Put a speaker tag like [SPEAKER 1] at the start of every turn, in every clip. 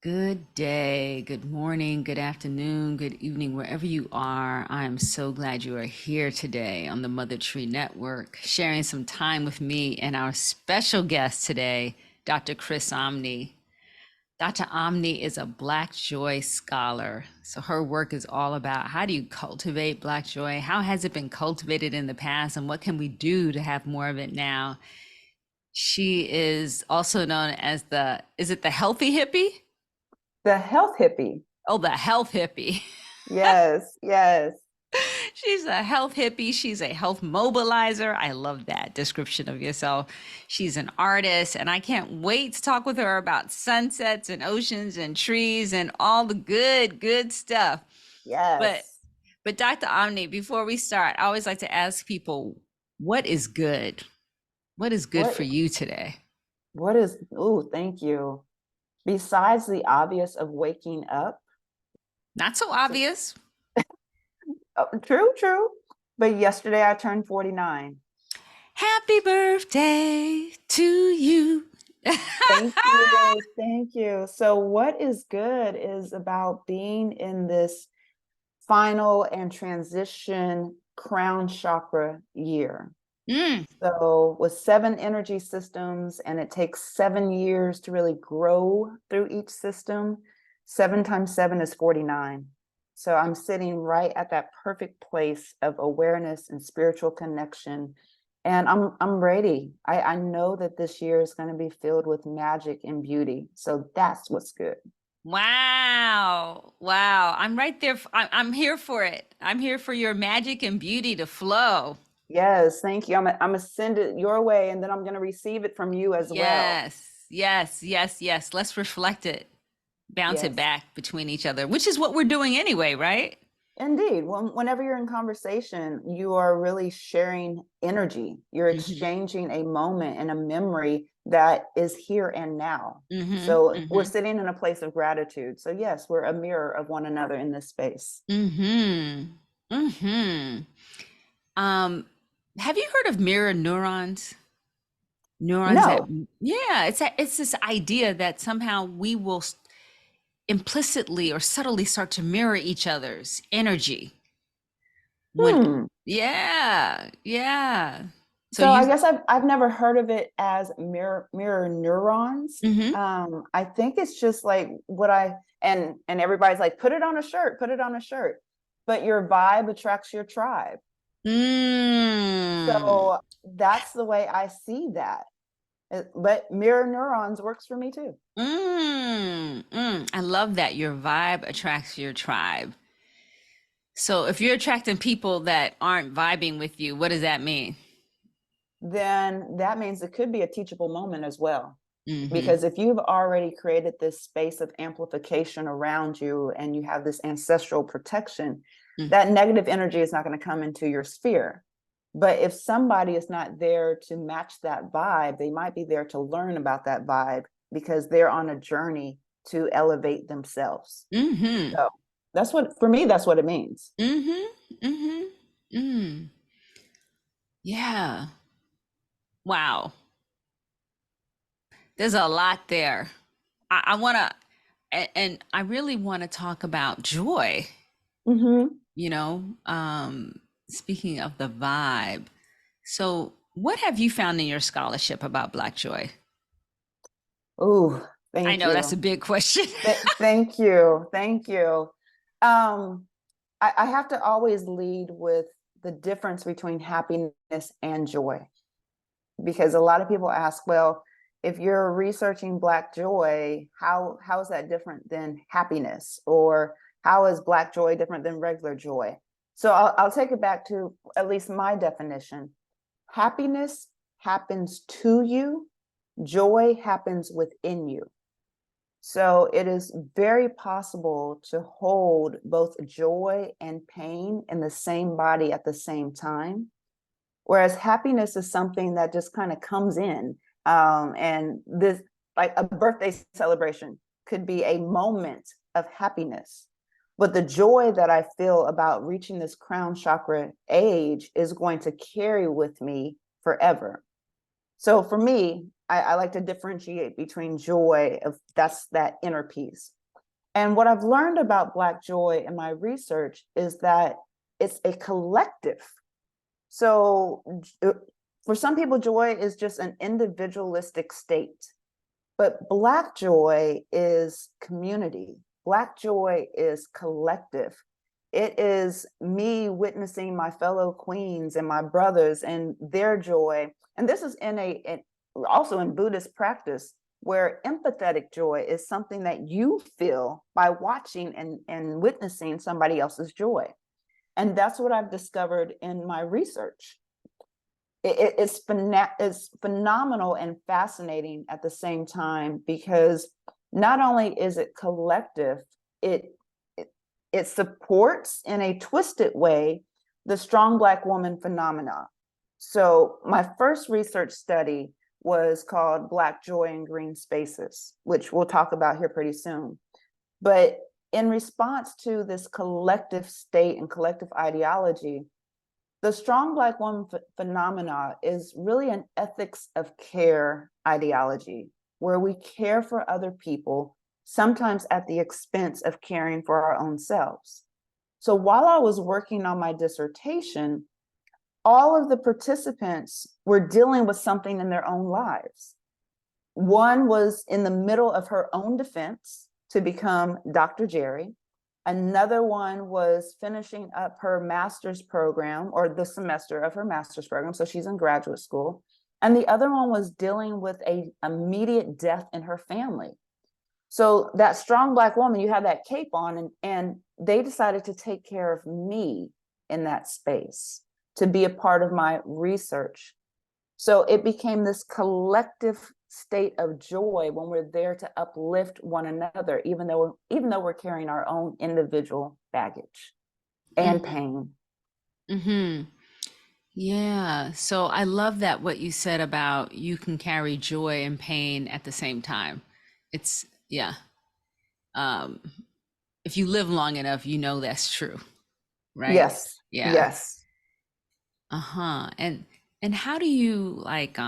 [SPEAKER 1] Good day, good morning, good afternoon, good evening, wherever you are. I am so glad you are here today on the Mother Tree Network, sharing some time with me and our special guest today, Dr. Chris Omni. Dr. Omni is a Black Joy scholar. So her work is all about how do you cultivate Black joy? How has it been cultivated in the past? And what can we do to have more of it now? She is also known as is it the healthy hippie?
[SPEAKER 2] The health hippie.
[SPEAKER 1] Oh, the health hippie.
[SPEAKER 2] Yes, yes,
[SPEAKER 1] She's a health hippie. She's a health mobilizer. I love that description of yourself. She's an artist, and I can't wait to talk with her about sunsets and oceans and trees and all the good stuff. But
[SPEAKER 2] yes.
[SPEAKER 1] but Dr. Omni, before we start, I always like to ask people, what is good? What is good
[SPEAKER 2] What
[SPEAKER 1] for you today?
[SPEAKER 2] what is, oh, thank you. Besides the obvious of waking up,
[SPEAKER 1] Not so
[SPEAKER 2] so,
[SPEAKER 1] obvious.
[SPEAKER 2] true. But yesterday I turned 49.
[SPEAKER 1] Happy birthday to you.
[SPEAKER 2] Thank you. Thank you. So what is good is about being in this final and transition crown chakra year.
[SPEAKER 1] Mm,
[SPEAKER 2] So with 7 energy systems, and it takes 7 years to really grow through each system, 7 times 7 is 49. So I'm sitting right at that perfect place of awareness and spiritual connection. And I'm ready. I know that this year is going to be filled with magic and beauty. So that's what's good.
[SPEAKER 1] wow. Wow. I'm right there. I'm here for it. I'm here for your magic and beauty to flow.
[SPEAKER 2] Yes, thank you. I'm gonna send it your way, and then I'm gonna receive it from you as well.
[SPEAKER 1] Yes. Let's reflect it, bounce it
[SPEAKER 2] Yes.
[SPEAKER 1] back between each other, which is what we're doing anyway, right?
[SPEAKER 2] Indeed. Whenever you're in conversation, you are really sharing energy. You're
[SPEAKER 1] Mm-hmm.
[SPEAKER 2] exchanging a moment and a memory that is here and now.
[SPEAKER 1] Mm-hmm.
[SPEAKER 2] So we're
[SPEAKER 1] Mm-hmm.
[SPEAKER 2] sitting in a place of gratitude. So yes, we're a mirror of one another in this space.
[SPEAKER 1] Mm-hmm. Mm-hmm. Um, have you heard of mirror neurons? Neurons that,
[SPEAKER 2] No.
[SPEAKER 1] yeah, it's this idea that somehow we will implicitly or subtly start to mirror each other's energy when
[SPEAKER 2] Hmm.
[SPEAKER 1] yeah. So
[SPEAKER 2] So I
[SPEAKER 1] you
[SPEAKER 2] guess I've never heard of it as mirror neurons.
[SPEAKER 1] hmm
[SPEAKER 2] I think it's just like what I and everybody's like, put it on a shirt, put it on a shirt. But your vibe attracts your tribe.
[SPEAKER 1] mm,
[SPEAKER 2] So that's the way I see that. But mirror neurons works for me too.
[SPEAKER 1] I love that your vibe attracts your tribe. So if you're attracting people that aren't vibing with you, what does that mean?
[SPEAKER 2] Then that means it could be a teachable moment as well.
[SPEAKER 1] Mm-hmm.
[SPEAKER 2] Because if you've already created this space of amplification around you and you have this ancestral protection, that negative energy is not going to come into your sphere. But if somebody is not there to match that vibe, they might be there to learn about that vibe because they're on a journey to elevate themselves.
[SPEAKER 1] Mm-hmm.
[SPEAKER 2] So that's what, for me, that's what it means.
[SPEAKER 1] Mm-hmm. Mm-hmm. Mm. Yeah. Wow. There's a lot there. I want to, and I really want to talk about joy,
[SPEAKER 2] Mm-hmm.
[SPEAKER 1] you know, speaking of the vibe. So, what have you found in your scholarship about Black joy?
[SPEAKER 2] Oh,
[SPEAKER 1] I
[SPEAKER 2] thank
[SPEAKER 1] know that's a
[SPEAKER 2] you.
[SPEAKER 1] big question.
[SPEAKER 2] Thank you. Thank you. Um, I have to always lead with the difference between happiness and joy, because a lot of people ask, well, if you're researching Black joy, how is that different than happiness? Or how is Black joy different than regular joy? So I'll take it back to at least my definition. Happiness happens to you, joy happens within you. So it is very possible to hold both joy and pain in the same body at the same time. Whereas happiness is something that just kind of comes in. And this, like a birthday celebration, could be a moment of happiness. But the joy that I feel about reaching this crown chakra age is going to carry with me forever. So for me, I like to differentiate between joy, of that's that inner peace. And what I've learned about Black joy in my research is that it's a collective. So for some people, joy is just an individualistic state, but Black joy is community. Black joy is collective. It is me witnessing my fellow queens and my brothers and their joy. And this is also in Buddhist practice, where empathetic joy is something that you feel by watching and witnessing somebody else's joy. And that's what I've discovered in my research. It's phenomenal and fascinating at the same time, because not only is it collective, it supports in a twisted way the strong Black woman phenomena. So my first research study was called Black Joy in Green Spaces, which we'll talk about here pretty soon. But in response to this collective state and collective ideology, the strong Black woman phenomena is really an ethics of care ideology, where we care for other people, sometimes at the expense of caring for our own selves. So while I was working on my dissertation, all of the participants were dealing with something in their own lives. One was in the middle of her own defense to become Dr. Jerry. Another one was finishing up her master's program, or the semester of her master's program. So she's in graduate school. And the other one was dealing with an immediate death in her family. So that strong Black woman, you have that cape on, and they decided to take care of me in that space, to be a part of my research. So it became this collective state of joy when we're there to uplift one another, even though we're carrying our own individual baggage and pain.
[SPEAKER 1] Mm-hmm. Yeah. So I love that what you said about you can carry joy and pain at the same time. It's yeah. Um, if you live long enough, you know that's true, right?
[SPEAKER 2] Yes,
[SPEAKER 1] Yeah.
[SPEAKER 2] yes.
[SPEAKER 1] Uh-huh. And how do you like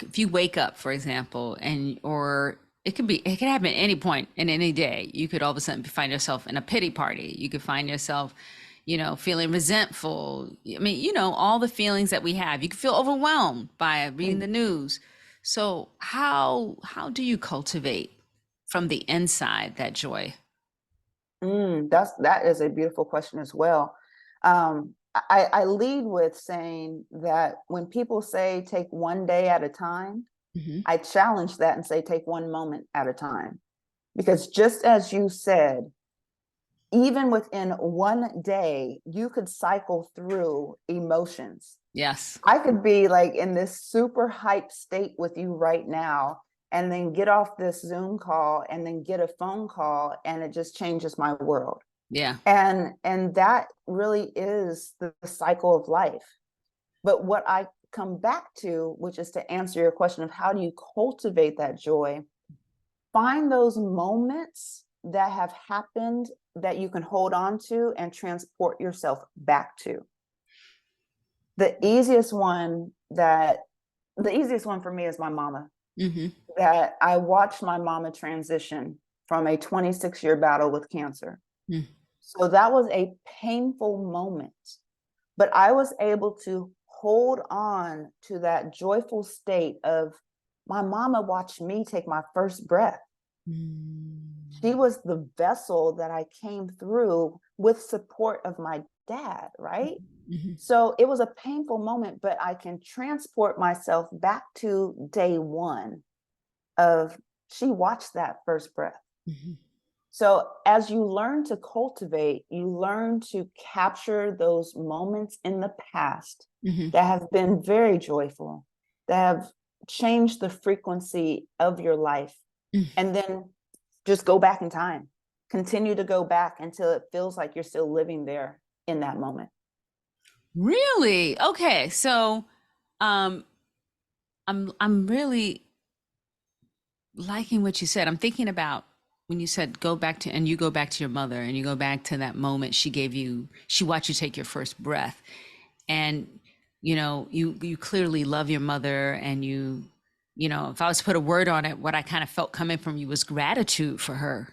[SPEAKER 1] if you wake up, for example, and or it could happen at any point in any day. You could all of a sudden find yourself in a pity party. You could find yourself, feeling resentful. I mean, all the feelings that we have. You could feel overwhelmed by reading the news. So how do you cultivate from the inside that joy?
[SPEAKER 2] That is a beautiful question as well. I lead with saying that when people say take one day at a time,
[SPEAKER 1] Hmm.
[SPEAKER 2] I challenge that and say take one moment at a time. Because just as you said, even within one day, you could cycle through emotions.
[SPEAKER 1] Yes.
[SPEAKER 2] I could be like in this super hype state with you right now, and then get off this Zoom call and then get a phone call, and it just changes my world.
[SPEAKER 1] Yeah.
[SPEAKER 2] And that really is the cycle of life. But what I come back to, which is to answer your question of how do you cultivate that joy, find those moments that have happened that you can hold on to and transport yourself back to. The easiest one for me is my mama.
[SPEAKER 1] Hmm.
[SPEAKER 2] That I watched my mama transition from a 26-year battle with cancer.
[SPEAKER 1] Mm.
[SPEAKER 2] So that was a painful moment, but I was able to hold on to that joyful state of my mama watched me take my first breath. She was the vessel that I came through with support of my dad, right?
[SPEAKER 1] Hmm.
[SPEAKER 2] So it was a painful moment, but I can transport myself back to day one of she watched that first breath.
[SPEAKER 1] Hmm.
[SPEAKER 2] So as you learn to cultivate, you learn to capture those moments in the past
[SPEAKER 1] Hmm.
[SPEAKER 2] that have been very joyful, that have changed the frequency of your life, and then just go back in time. Continue to go back until it feels like you're still living there in that moment.
[SPEAKER 1] Really? Okay. So, um, I'm really liking what you said. I'm thinking about when you said go back to, and you go back to your mother and you go back to that moment she watched you take your first breath. And, you clearly love your mother and you If I was to put a word on it, what I kind of felt coming from you was gratitude for her,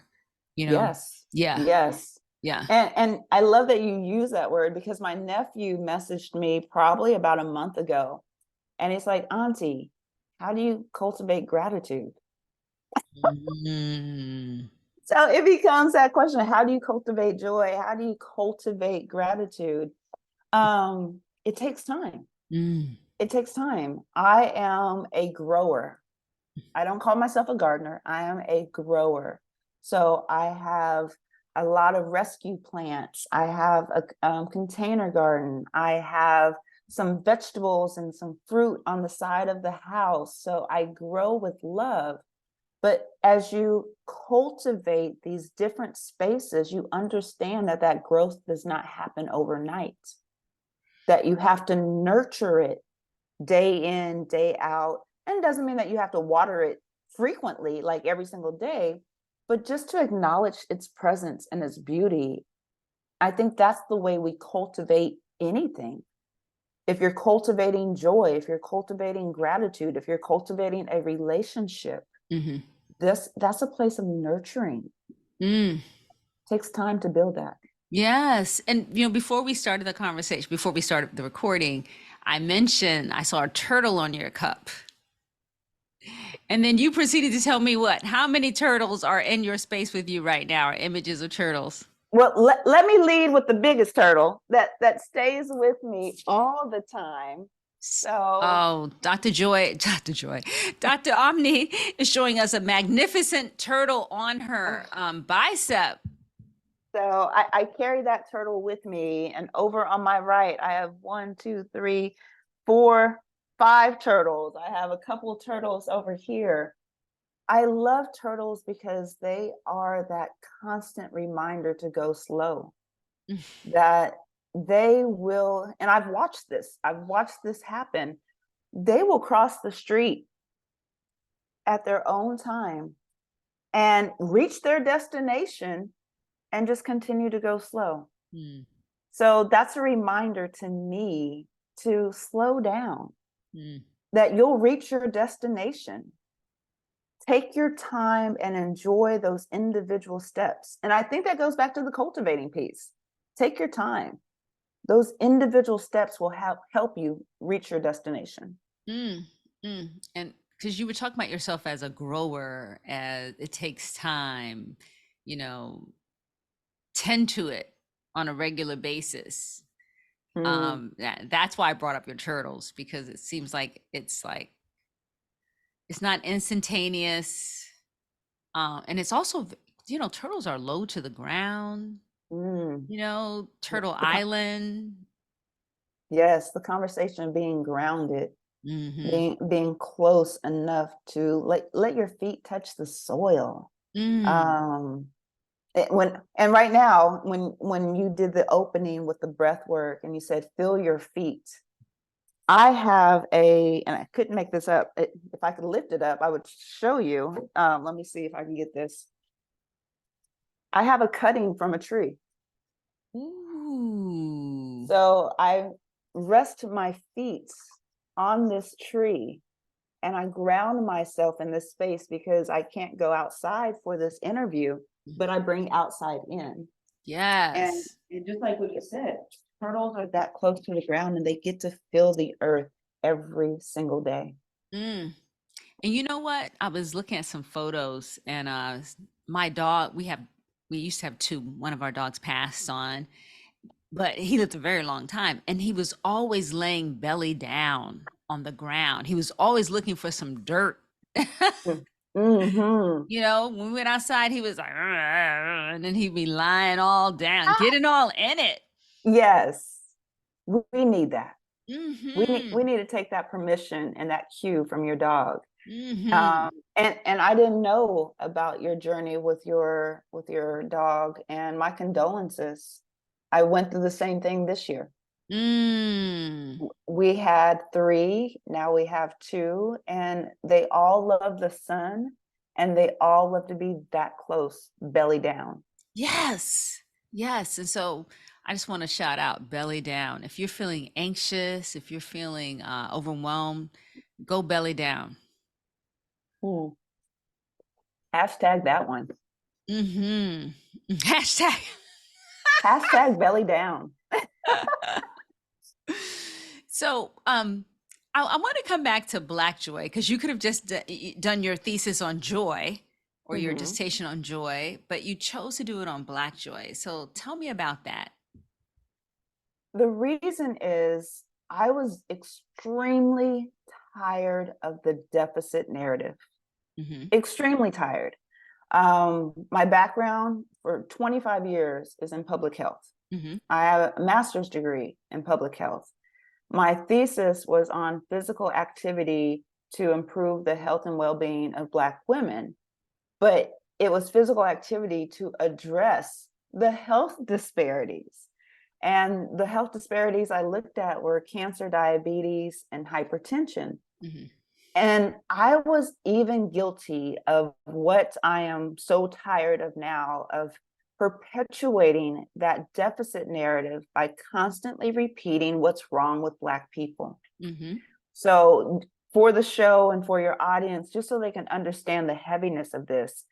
[SPEAKER 1] you know?
[SPEAKER 2] Yes.
[SPEAKER 1] Yeah.
[SPEAKER 2] Yes.
[SPEAKER 1] Yeah.
[SPEAKER 2] And I love that you use that word because my nephew messaged me probably about a month ago, and he's like, Auntie, how do you cultivate gratitude?
[SPEAKER 1] Mm,
[SPEAKER 2] So it becomes that question, how do you cultivate joy? How do you cultivate gratitude? It takes time.
[SPEAKER 1] mm,
[SPEAKER 2] It takes time. I am a grower. I don't call myself a gardener. I am a grower. So I have a lot of rescue plants. I have a container garden. I have some vegetables and some fruit on the side of the house. So I grow with love. But as you cultivate these different spaces, you understand that that growth does not happen overnight, that you have to nurture it day in, day out. And it doesn't mean that you have to water it frequently, like every single day, but just to acknowledge its presence and its beauty. I think that's the way we cultivate anything. If you're cultivating joy, if you're cultivating gratitude, if you're cultivating a relationship,
[SPEAKER 1] hmm
[SPEAKER 2] that's a place of nurturing.
[SPEAKER 1] mm.
[SPEAKER 2] It takes time to build that.
[SPEAKER 1] Yes. And, before we started the conversation, before we started the recording, I mentioned I saw a turtle on your cup. And then you proceeded to tell me what? How many turtles are in your space with you right now, or images of turtles?
[SPEAKER 2] Well, let me lead with the biggest turtle that stays with me all the time. So
[SPEAKER 1] Oh, Dr. Omni is showing us a magnificent turtle on her bicep.
[SPEAKER 2] I carry that turtle with me, and over on my right, I have one, two, three, four, five turtles. I have a couple turtles over here. I love turtles because they are that constant reminder to go slow. That they will, and I've watched this happen. They will cross the street at their own time and reach their destination and just continue to go slow.
[SPEAKER 1] Mm,
[SPEAKER 2] So that's a reminder to me to slow down,
[SPEAKER 1] mm,
[SPEAKER 2] that you'll reach your destination. Take your time and enjoy those individual steps. And I think that goes back to the cultivating piece. Take your time. Those individual steps will help you reach your destination.
[SPEAKER 1] mm, And because you were talking about yourself as a grower, as it takes time, you know, tend to it on a regular basis.
[SPEAKER 2] Mm,
[SPEAKER 1] That's why I brought up your turtles, because it seems like it's not instantaneous. And it's also, turtles are low to the ground,
[SPEAKER 2] mm.
[SPEAKER 1] Turtle
[SPEAKER 2] The
[SPEAKER 1] Island.
[SPEAKER 2] yes, the conversation of being grounded,
[SPEAKER 1] Mm-hmm.
[SPEAKER 2] being close enough to let your feet touch the soil.
[SPEAKER 1] Mm.
[SPEAKER 2] Um, when and right now, when you did the opening with the breath work and you said feel your feet, I have and I couldn't make this up. If I could lift it up, I would show you. Let me see if I can get this. I have a cutting from a tree.
[SPEAKER 1] Ooh.
[SPEAKER 2] So I rest my feet on this tree and I ground myself in this space because I can't go outside for this interview, but I bring outside in. And,
[SPEAKER 1] Yes.
[SPEAKER 2] and just like what you said, turtles are that close to the ground and they get to feel the earth every single day.
[SPEAKER 1] Mm. And you know what? I was looking at some photos, and my dog, we used to have two. One of our dogs passed on, but he lived a very long time, and he was always laying belly down on the ground. He was always looking for some dirt.
[SPEAKER 2] Mm-hmm.
[SPEAKER 1] When we went outside, he was like, "Arr," and then he'd be lying all down, getting all in it.
[SPEAKER 2] Yes, we need that. We
[SPEAKER 1] Mm-hmm.
[SPEAKER 2] need to take that permission and that cue from your dog.
[SPEAKER 1] Mm-hmm.
[SPEAKER 2] And I didn't know about your journey with your dog, and my condolences. I went through the same thing this year.
[SPEAKER 1] Mm.
[SPEAKER 2] We had three, now we have two, and they all love the sun and they all love to be that close, belly down.
[SPEAKER 1] Yes. Yes. And so I just want to shout out belly down. If you're feeling anxious, if you're feeling overwhelmed, go belly down.
[SPEAKER 2] Hmm. Hashtag that one.
[SPEAKER 1] Mm-hmm. Hashtag.
[SPEAKER 2] Hashtag belly down.
[SPEAKER 1] So, I want to come back to Black joy because you could have just done your thesis on joy or your
[SPEAKER 2] Hmm.
[SPEAKER 1] dissertation on joy, but you chose to do it on Black joy. So, tell me about that.
[SPEAKER 2] The reason is I was extremely tired of the deficit narrative,
[SPEAKER 1] Mm-hmm.
[SPEAKER 2] extremely tired. My background for 25 years is in public health.
[SPEAKER 1] Mm-hmm.
[SPEAKER 2] I have a master's degree in public health. My thesis was on physical activity to improve the health and well-being of Black women, but it was physical activity to address the health disparities. And the health disparities I looked at were cancer, diabetes, and hypertension.
[SPEAKER 1] Mm-hmm.
[SPEAKER 2] And I was even guilty of what I am so tired of now, of perpetuating that deficit narrative by constantly repeating what's wrong with Black people.
[SPEAKER 1] Mm-hmm.
[SPEAKER 2] So for the show and for your audience, just so they can understand the heaviness of this,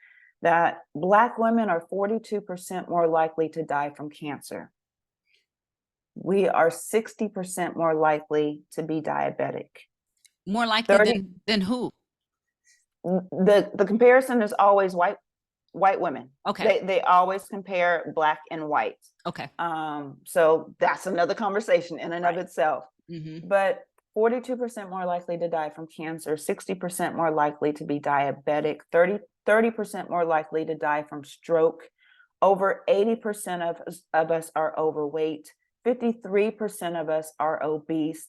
[SPEAKER 2] that Black women are 42% more likely to die from cancer. We are 60% more likely to be diabetic.
[SPEAKER 1] More likely
[SPEAKER 2] 30,
[SPEAKER 1] than who?
[SPEAKER 2] the comparison is always white women.
[SPEAKER 1] Okay.
[SPEAKER 2] They always compare Black and white.
[SPEAKER 1] Okay.
[SPEAKER 2] So that's another conversation in and of
[SPEAKER 1] Right.
[SPEAKER 2] itself.
[SPEAKER 1] Mm-hmm.
[SPEAKER 2] But 42% more likely to die from cancer, 60% more likely to be diabetic, 30% more likely to die from stroke. Over 80% of us are overweight, 53% of us are obese.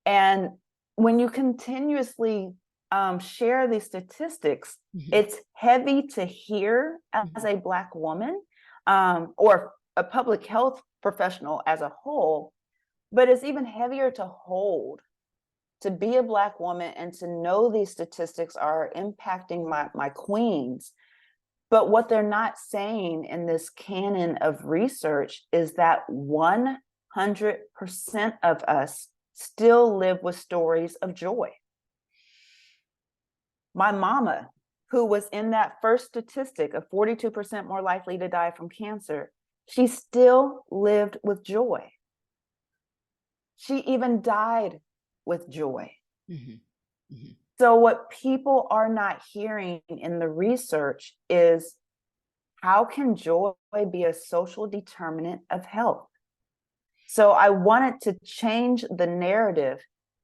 [SPEAKER 2] And when you continuously share these statistics,
[SPEAKER 1] Mm-hmm.
[SPEAKER 2] it's heavy to hear as a Black woman or a public health professional as a whole, but it's even heavier to hold, to be a Black woman and to know these statistics are impacting my queens. But what they're not saying in this canon of research is that 100% of us still live with stories of joy. My mama, who was in that first statistic of 42% more likely to die from cancer, she still lived with joy. She even died with joy.
[SPEAKER 1] Mm-hmm. Mm-hmm.
[SPEAKER 2] So, what people are not hearing in the research is, how can joy be a social determinant of health? So, I wanted to change the narrative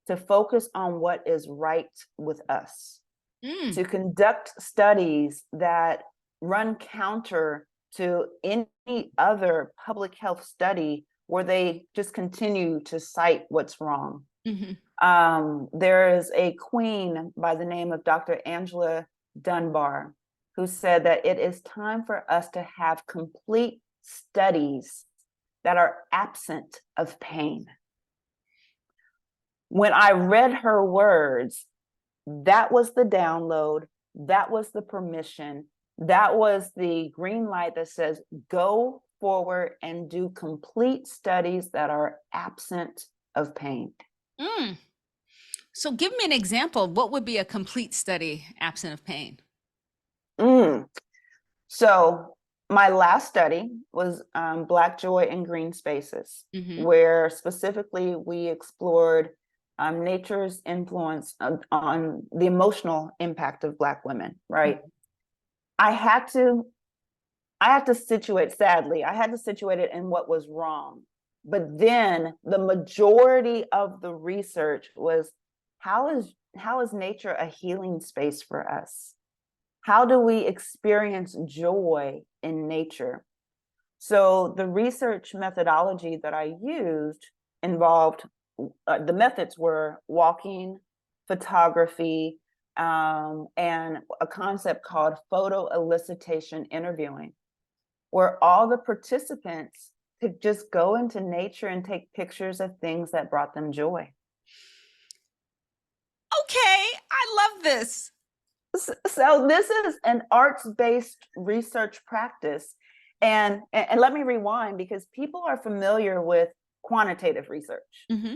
[SPEAKER 2] to focus on what is right with us,
[SPEAKER 1] Mm.
[SPEAKER 2] to conduct studies that run counter to any other public health study where they just continue to cite what's wrong.
[SPEAKER 1] Mm-hmm.
[SPEAKER 2] There is a queen by the name of Dr. Angela Dunbar who said that it is time for us to have complete studies that are absent of pain. When I read her words, that was the download, that was the permission, that was the green light that says, go forward and do complete studies that are absent of pain.
[SPEAKER 1] Mm. So, give me an example of what would be a complete study absent of pain.
[SPEAKER 2] Mm. So my last study was Black Joy in Green Spaces,
[SPEAKER 1] Mm-hmm.
[SPEAKER 2] where specifically we explored nature's influence on the emotional impact of Black women, right? I had to situate, sadly, I had to situate it in what was wrong. But then the majority of the research was, how is nature a healing space for us? How do we experience joy in nature? So the research methodology that I used involved, the methods were walking, photography, and a concept called photo elicitation interviewing, where all the participants could just go into nature and take pictures of things that brought them joy.
[SPEAKER 1] Okay, I love this.
[SPEAKER 2] So this is an arts-based research practice. And let me rewind, because people are familiar with quantitative research.
[SPEAKER 1] Mm-hmm.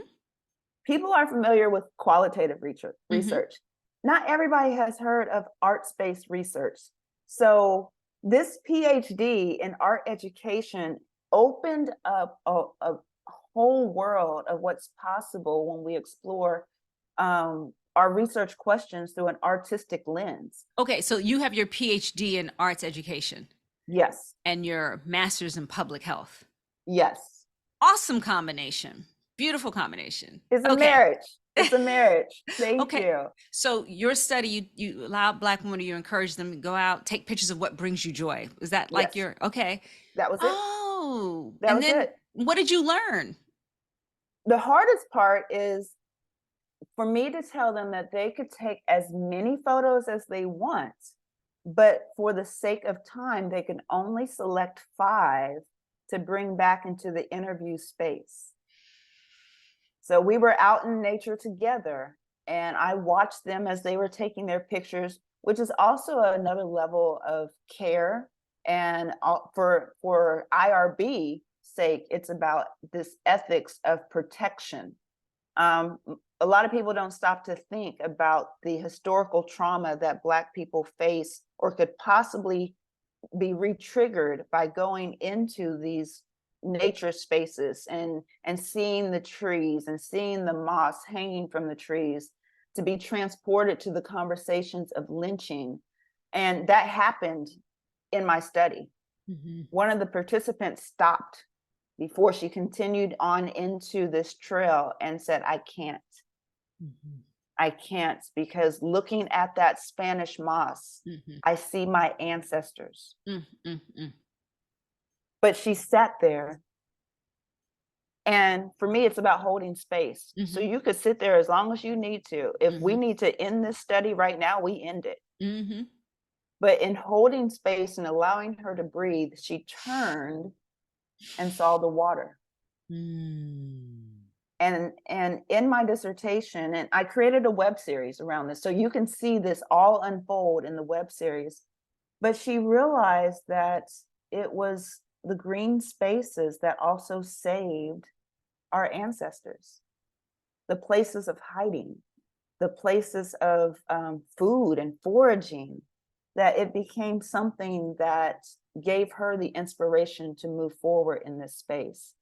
[SPEAKER 2] People are familiar with qualitative research.
[SPEAKER 1] Mm-hmm.
[SPEAKER 2] not everybody has heard of arts-based research. So this PhD in art education opened up a whole world of what's possible when we explore our research questions through an artistic lens.
[SPEAKER 1] Okay, so you have your PhD in arts education
[SPEAKER 2] Yes,
[SPEAKER 1] and your master's in public health.
[SPEAKER 2] yes.
[SPEAKER 1] Awesome combination. Beautiful combination.
[SPEAKER 2] It's a
[SPEAKER 1] Okay.
[SPEAKER 2] marriage. It's a marriage. Thank
[SPEAKER 1] Okay.
[SPEAKER 2] you.
[SPEAKER 1] So your study, you allow Black women, you encourage them to go out, take pictures of what brings you joy. Is that like
[SPEAKER 2] Yes,
[SPEAKER 1] your, okay.
[SPEAKER 2] that was it.
[SPEAKER 1] Oh,
[SPEAKER 2] That
[SPEAKER 1] and
[SPEAKER 2] was
[SPEAKER 1] then
[SPEAKER 2] it.
[SPEAKER 1] what did you learn?
[SPEAKER 2] The hardest part is for me to tell them that they could take as many photos as they want, but for the sake of time, they can only select 5 to bring back into the interview space. So we were out in nature together, and I watched them as they were taking their pictures, which is also another level of care. And for IRB sake, it's about this ethics of protection. A lot of people don't stop to think about the historical trauma that Black people face or could possibly be re-triggered by going into these nature spaces and seeing the trees and seeing the moss hanging from the trees, to be transported to the conversations of lynching. And that happened in my study.
[SPEAKER 1] Mm-hmm.
[SPEAKER 2] One of the participants stopped before she continued on into this trail and said, I can't.
[SPEAKER 1] Mm-hmm.
[SPEAKER 2] I can't, because looking at that Spanish moss,
[SPEAKER 1] Mm-hmm.
[SPEAKER 2] I see my ancestors.
[SPEAKER 1] Mm-hmm.
[SPEAKER 2] But she sat there. And for me, it's about holding space.
[SPEAKER 1] Mm-hmm.
[SPEAKER 2] So you could sit there as long as you need to. If we
[SPEAKER 1] Mm-hmm.
[SPEAKER 2] need to end this study right now, we end it.
[SPEAKER 1] Mm-hmm.
[SPEAKER 2] But in holding space and allowing her to breathe, she turned and saw the water.
[SPEAKER 1] Mm.
[SPEAKER 2] And in my dissertation, and I created a web series around this, so you can see this all unfold in the web series. But she realized that it was the green spaces that also saved our ancestors, the places of hiding, the places of food and foraging, that it became something that gave her the inspiration to move forward in this space.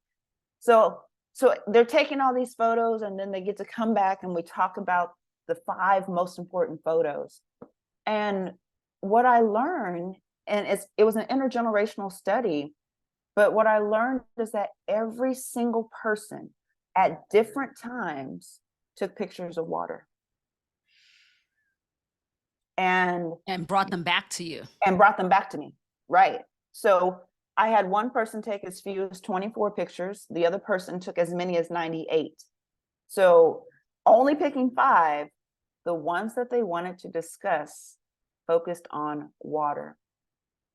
[SPEAKER 2] So they're taking all these photos, and then they get to come back and we talk about the 5 most important photos. And what I learned, and it was an intergenerational study, but what I learned is that every single person at different times took pictures of water and
[SPEAKER 1] Brought them back to you.
[SPEAKER 2] brought them back to me. Right. So I had one person take as few as 24 pictures. The other person took as many as 98. So only picking 5, the ones that they wanted to discuss focused on water.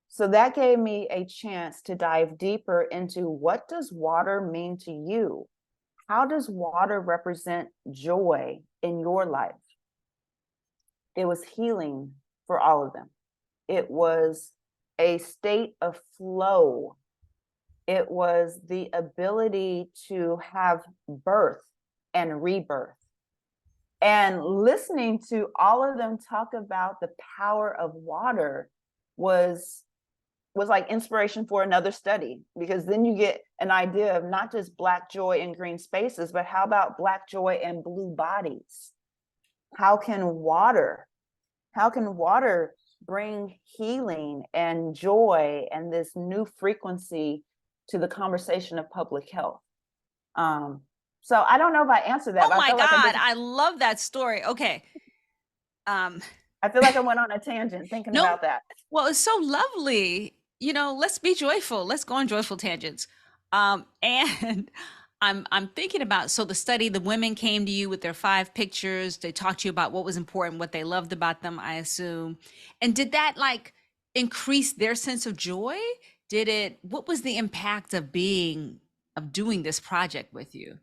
[SPEAKER 2] So that gave me a chance to dive deeper into, what does water mean to you? How does water represent joy in your life? It was healing for all of them. It was a state of flow. It was the ability to have birth and rebirth. And listening to all of them talk about the power of water was like inspiration for another study, because then you get an idea of not just Black joy in green spaces, but how about Black joy in blue bodies? How can water bring healing and joy and this new frequency to the conversation of public health? So I don't know if I answered that,
[SPEAKER 1] Oh
[SPEAKER 2] but I
[SPEAKER 1] my
[SPEAKER 2] feel like
[SPEAKER 1] God, I love that story. Okay.
[SPEAKER 2] I feel like I went on a tangent thinking
[SPEAKER 1] No,
[SPEAKER 2] about that.
[SPEAKER 1] well, it's so lovely. Let's be joyful. Let's go on joyful tangents. And I'm thinking about, so the study, the women came to you with their 5 pictures. They talked to you about what was important, what they loved about them, I assume. And did that like increase their sense of joy? What was the impact of doing this project with you?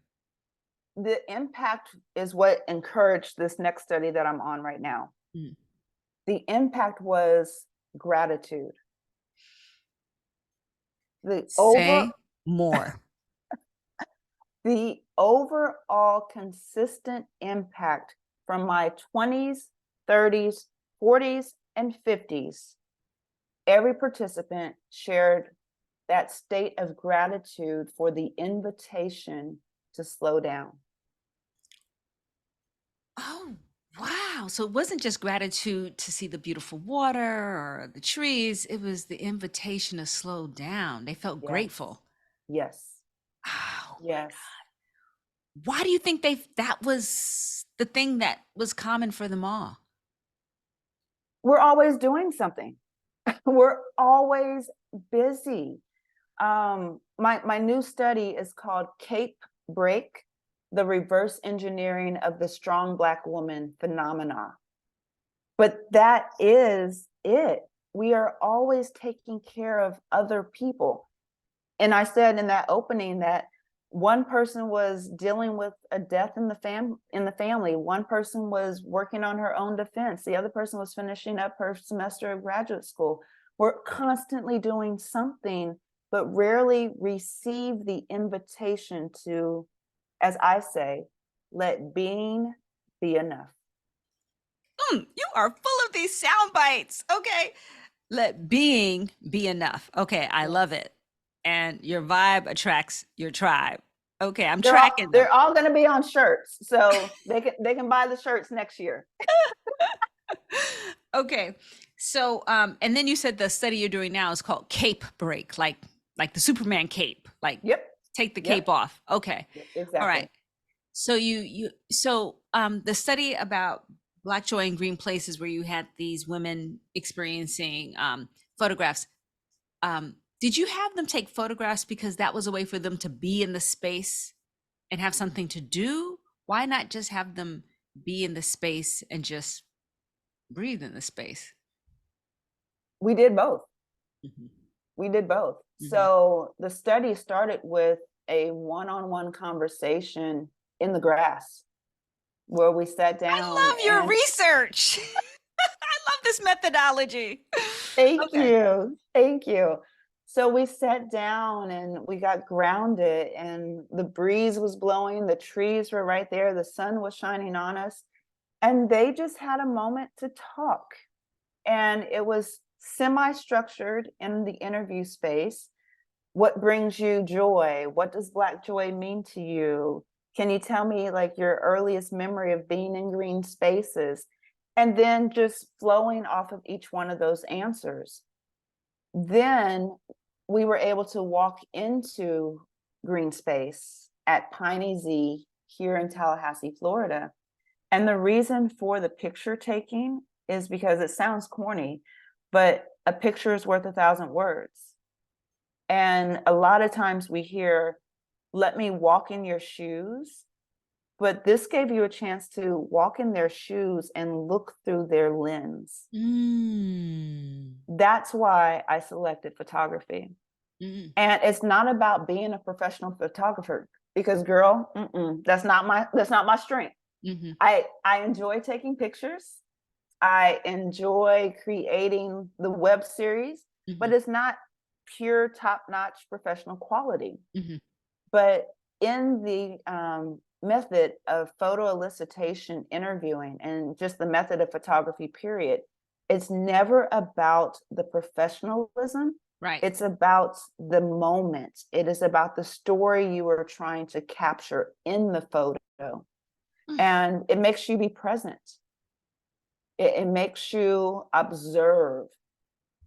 [SPEAKER 2] The impact is what encouraged this next study that I'm on right now.
[SPEAKER 1] Mm.
[SPEAKER 2] The impact was gratitude.
[SPEAKER 1] Say more.
[SPEAKER 2] The overall consistent impact from my 20s, 30s, 40s, and 50s, every participant shared that state of gratitude for the invitation to slow down.
[SPEAKER 1] Oh, wow. So it wasn't just gratitude to see the beautiful water or the trees, it was the invitation to slow down. They felt
[SPEAKER 2] Yes,
[SPEAKER 1] grateful.
[SPEAKER 2] yes,
[SPEAKER 1] Oh my
[SPEAKER 2] yes.
[SPEAKER 1] God. Why do you think that was the thing that was common for them all?
[SPEAKER 2] We're always doing something. We're always busy. My new study is called Cape Break, the reverse engineering of the strong Black woman phenomena. But that is it. We are always taking care of other people. And I said in that opening that one person was dealing with a death in the family, one person was working on her own defense, the other person was finishing up her semester of graduate school. We're constantly doing something, but rarely receive the invitation to, as I say, let being be enough.
[SPEAKER 1] You are full of these sound bites. Okay. Let being be enough. Okay, I love
[SPEAKER 2] Yes.
[SPEAKER 1] it. And your vibe attracts your tribe. Okay, I'm tracking them.
[SPEAKER 2] They're all going to be on shirts, so they can buy the shirts next year.
[SPEAKER 1] Okay. So and then you said the study you're doing now is called Cape Break, like the Superman cape, like
[SPEAKER 2] Yep.
[SPEAKER 1] take the cape
[SPEAKER 2] Yep.
[SPEAKER 1] off. Okay.
[SPEAKER 2] Yep.
[SPEAKER 1] All
[SPEAKER 2] Exactly.
[SPEAKER 1] right. So the study about Black joy in green places where you had these women experiencing photographs, did you have them take photographs because that was a way for them to be in the space and have something to do? Why not just have them be in the space and just breathe in the space?
[SPEAKER 2] We did both.
[SPEAKER 1] Mhm,
[SPEAKER 2] We did both.
[SPEAKER 1] mhm.
[SPEAKER 2] So the study started with a one-on-one conversation in the grass where we sat down
[SPEAKER 1] I love your
[SPEAKER 2] and
[SPEAKER 1] research. I love this methodology.
[SPEAKER 2] thank
[SPEAKER 1] Okay.
[SPEAKER 2] you. Thank you. So we sat down and we got grounded, and the breeze was blowing, the trees were right there, the sun was shining on us, and they just had a moment to talk. And it was semi-structured in the interview space. What brings you joy? What does Black joy mean to you? Can you tell me like your earliest memory of being in green spaces? And then just flowing off of each one of those answers. Then we were able to walk into green space at Piney Z here in Tallahassee, Florida. And the reason for the picture taking is because it sounds corny, but a picture is worth 1,000 words. And a lot of times we hear, let me walk in your shoes. But this gave you a chance to walk in their shoes and look through their lens.
[SPEAKER 1] Mm,
[SPEAKER 2] That's why I selected photography.
[SPEAKER 1] mm,
[SPEAKER 2] And it's not about being a professional photographer because girl, that's not my strength.
[SPEAKER 1] mhm,
[SPEAKER 2] I enjoy taking pictures. I enjoy creating the web series,
[SPEAKER 1] mhm,
[SPEAKER 2] but it's not pure top-notch professional quality.
[SPEAKER 1] mhm.
[SPEAKER 2] But in the method of photo elicitation interviewing and just the method of photography, period, it's never about the professionalism.
[SPEAKER 1] Right.
[SPEAKER 2] It's about the moment. It is about the story you are trying to capture in the photo.
[SPEAKER 1] Mm,
[SPEAKER 2] And it makes you be present. It makes you observe.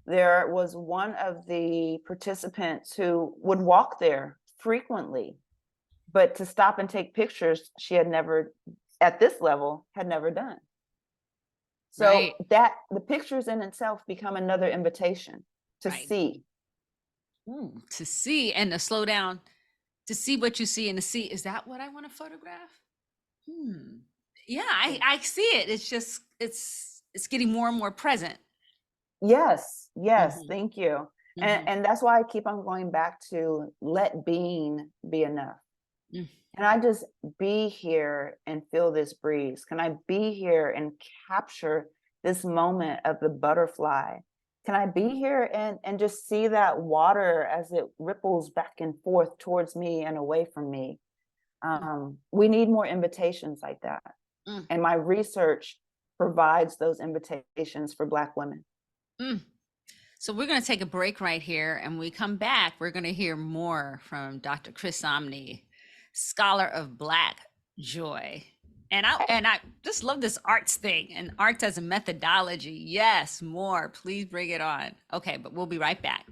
[SPEAKER 2] There was one of the participants who would walk there frequently, but to stop and take pictures, she had never, at this level, had never done. So
[SPEAKER 1] right.
[SPEAKER 2] that the pictures in itself become another invitation to
[SPEAKER 1] Right.
[SPEAKER 2] see.
[SPEAKER 1] Ooh, to see and to slow down, to see what you see and to see, is that what I want to photograph? Hmm. Yeah, I see it. It's just it's getting more and more present.
[SPEAKER 2] Yes, yes,
[SPEAKER 1] Mhm,
[SPEAKER 2] thank you. And
[SPEAKER 1] mhm,
[SPEAKER 2] and that's why I keep on going back to let being be enough.
[SPEAKER 1] mm,
[SPEAKER 2] Can I just be here and feel this breeze? Can I be here and capture this moment of the butterfly? Can I be here and just see that water as it ripples back and forth towards me and away from me?
[SPEAKER 1] mm,
[SPEAKER 2] We need more invitations like that.
[SPEAKER 1] mm.
[SPEAKER 2] And my research provides those invitations for Black women.
[SPEAKER 1] Mm. So we're going to take a break right here, and when we come back, we're going to hear more from Dr. Chris Omni, scholar of Black joy. And I just love this arts thing and arts as a methodology. Yes, more. Please bring it on. Okay, but we'll be right back.